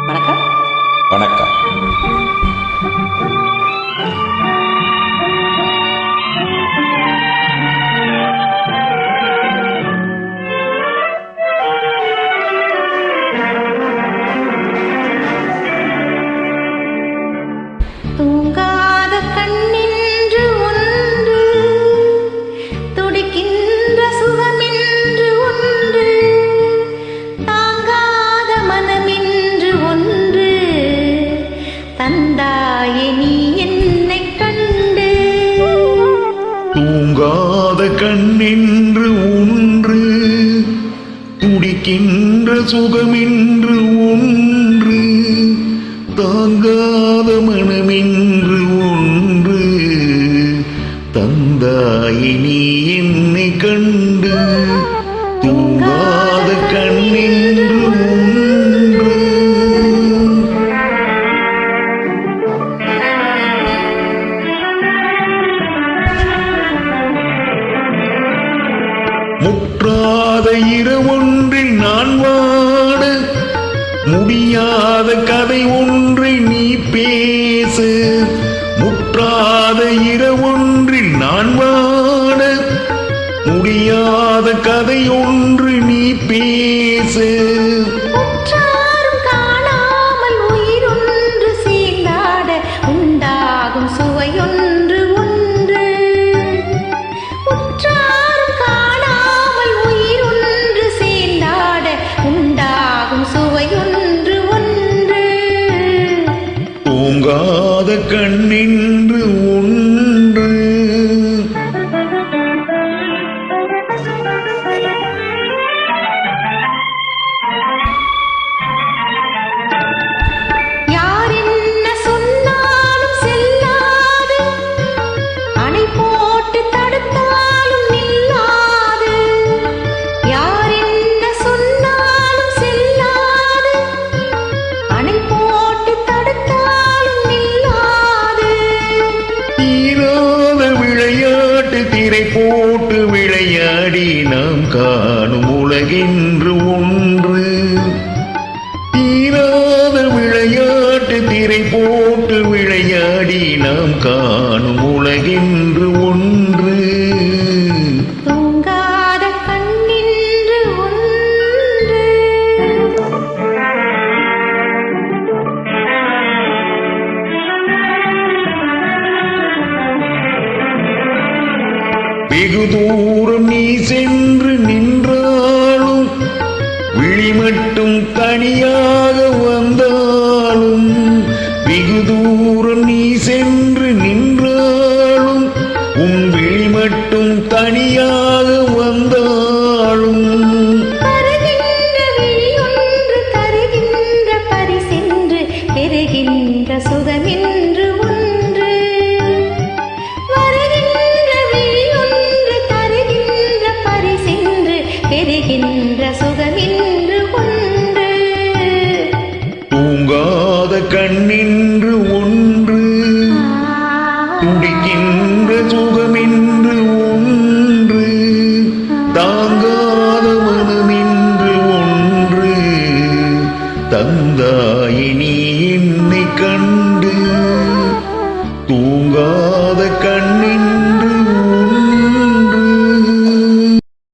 வணக்கம். வணக்கம். தூங்காத கண்ணின்று ஒன்று, துடிக்கின்ற சுகமென்று ஒன்று, தாங்காத மனமென்று ஒன்று, தந்தாயே நீ என்னை கண்டு. தூங்காத கண்ணென்று ஒன்று, துடிக்கின்ற சுகமென்று ஒன்று, தாங்காத மனமென்று ஒன்று, தந்தாய் நீ என்னை கண்டு. தூங்காத கண்ணென்று ஒன்று. முற்றாத இரவொன்றில் நான் வாட, முடியாத கதை ஒன்றை நீ பேசு. முற்றாத இரவொன்றில் நான் வாட, முடியாத கதை ஒன்று நீ பேசு. உற்றாரும் காணாமல் உயிரொன்று சேர்ந்தாட, உண்டாகும் சுவையொன்று ஒன்று. உற்றாரும் காணாமல் உயிரொன்று சேர்ந்தாட, உண்டாகும் சுவையொன்று ஒன்று. தூங்காத கண்ணென்று ஒன்று. யார் என்ன சொன்னாலும் செல்லாது, அணை போட்டு தடுத்தாலும் நில்லாது. யார் என்ன சொன்னாலும் செல்லாது, அணை போட்டு தடுத்தாலும் நில்லாது. தீராத விளையாட்டு திரை போட்டு விளையாடி நாம் காணும் உலகென்று ஒன்று. தீராத விளையாட்டு திரை போட்டு விளையாடி நாம் காணும் உலகென்று ஒன்று. தூங்காத கண்ணின்று ஒன்று. வெகு தூரம் நீ சென்று நின்றாலும், விழி மட்டும் தனியாக வந்தாலும். வெகு தூரம் நீ சென்று நின்றாலும், உன் விழி மட்டும் தனியாக வந்தாலும். தருகின்ற விழியொன்று தருகின்ற பரிசென்று, பெறுகின்ற சுகமென்று ஒன்று. வருகின்ற விழியொன்று தருகின்ற பரிசென்று, பெறுகின்ற சுகமென்று ஒன்று. தூங்காத கண்ணென்று ஒன்று, துடிக்கின்ற சுகமென்று ஒன்று, தாங்காத மனமென்று ஒன்று, தந்தாய்